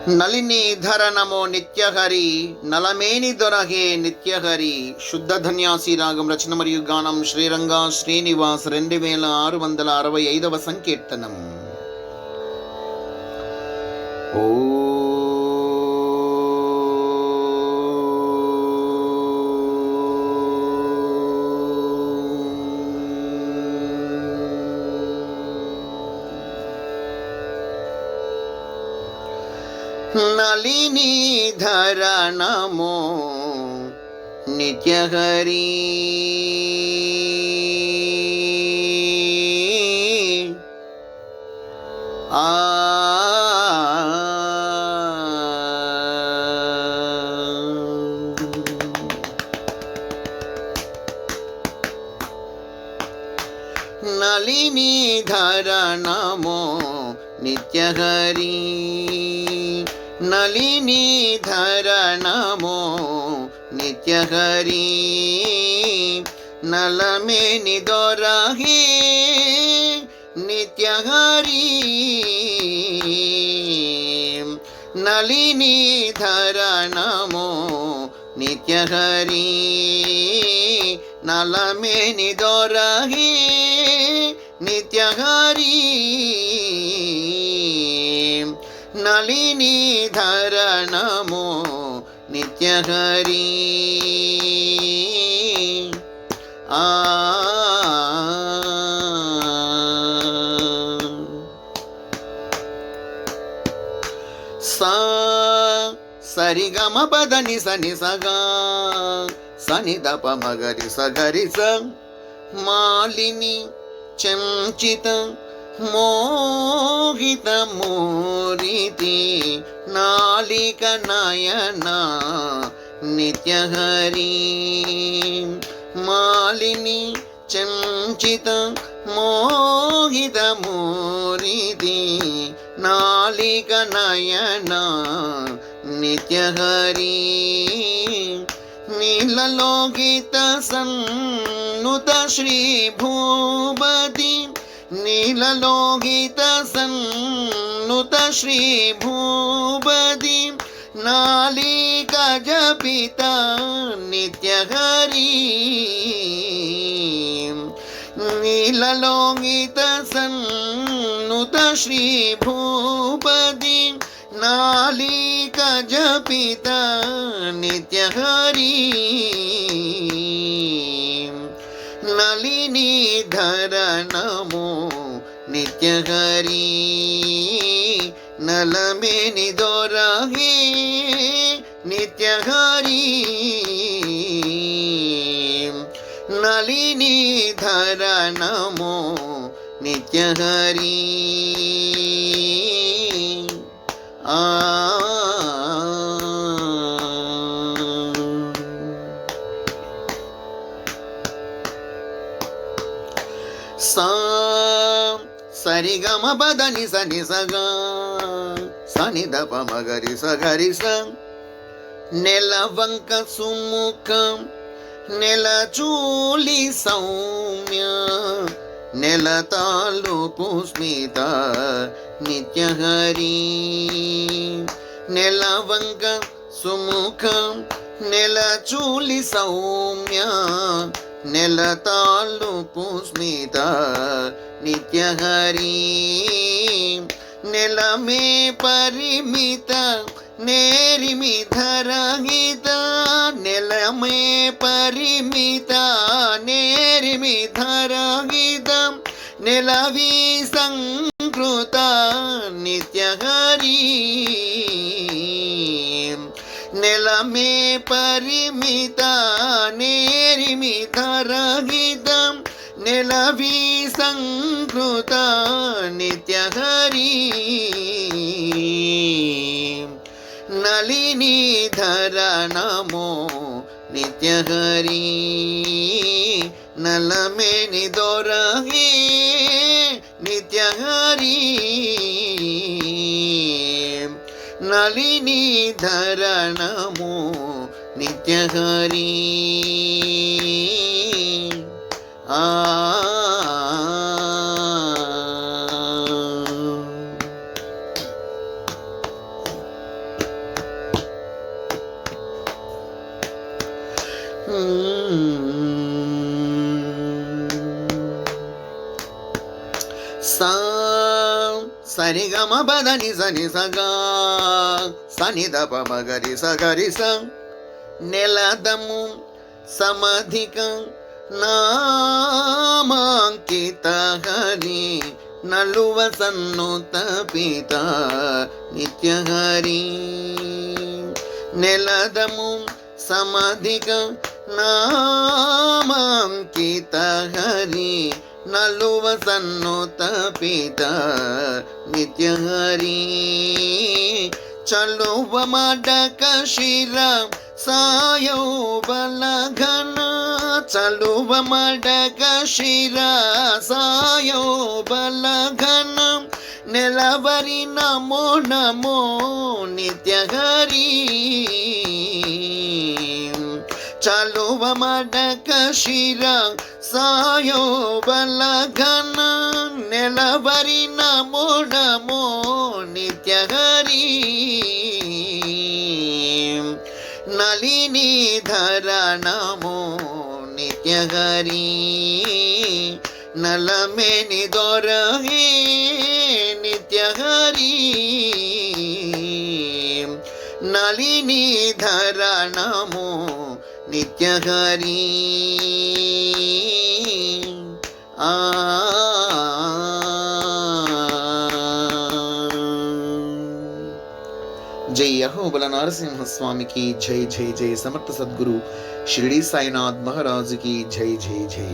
నలినీధర నమో నిత్యహరి నలమేని దొరహే నిత్యహరి. శుద్ధ ధన్యాసి రాగం రచన మరియు గానం శ్రీరంగ శ్రీనివాస్ 2665వ సంకీర్తనం. ఓ నలినీధర నమో నిత్యహరి. నలినీధర నమో నిత్యహరి. నలినీధర నమో నిత్యహరి. నలమేని దొరహే నిత్యహరి. నలినీధర నమో నిత్యహరి. నలమేని దొరహే నిత్యహరి. నలినీధర నమో నిత్యహరి. సరిగమ పదని సని సగా సని దప మగరి సగరి స. మాలిని చంచిత మోహిత మోరితి నాలిక నయన నిత్యహరి. మాలిని చంచిత మోహిత మోరితి నాలిక నయన నిత్యహరి. నీలలోకిత సన్నుత శ్రీ భూపతి. నీలలోకిత సన్నుత శ్రీ భూపతి. నాలిక జపిత నిత్యహరి. నీలలోకిత సన్నుత శ్రీ భూపతి. నాలిక జపిత నిత్యహరి. నలినీధర నమో నిత్యహరి. నలమేని దొరహే నిత్యహరి. నలినీధర నమో నిత్యహరి. సరిగమ పదని సని సగా సని దప మగరి సగరి స. నెలవంక సుముఖం నెలచూలి సౌమ్య. నెలతాలు పుస్మిత నిత్యహరి. నెలవంక సుముఖం నెలచూలి సౌమ్య. నెలతాలు పుస్మిత నిత్యహరి. నెలమే పరిమిత నేరిమిధరహిత. నెలమే పరిమిత నేరిమిధరహిత. నెలవి సంకృత నిత్యహరి. నెలమే పరిమిత నేరిమిధరహిత. నెలవి సంకృత నిత్యహరి. నలినీధర నమో నిత్యహరి. నలమేని దొరహే నిత్యహరి. నలినీధర నమో నిత్యహరి. సా సరిగమ పదని సని సగా సనిద పమగరి సగరి స నెలదము సమధిక నామాంకిత హరి నలువ సన్నుత పిత నిత్య హరి నెలదము సమధిక నామాంకిత హరి నలువ సన్నుత పిత నిత్య హరి చలువ మడక శిర సాయో బలఘన చలువ మడక శిర సాయో బలఘన నెలవరి నమో నమో నిత్య హరి చలువ మడక శిర సాయో బలఘన నెలవరి నమో నమో నిత్య హరి నళిని ధర నమో నిత్య హరి నలమేని దొరహే నిత్య హరి నళిని ధర నమో నిత్య హరి జై అహోబల నరసింహ స్వామికి జై జై జై. సమర్థ సద్గురు షిరిడి సాయినాథ్ మహారాజుకి జై జై జై.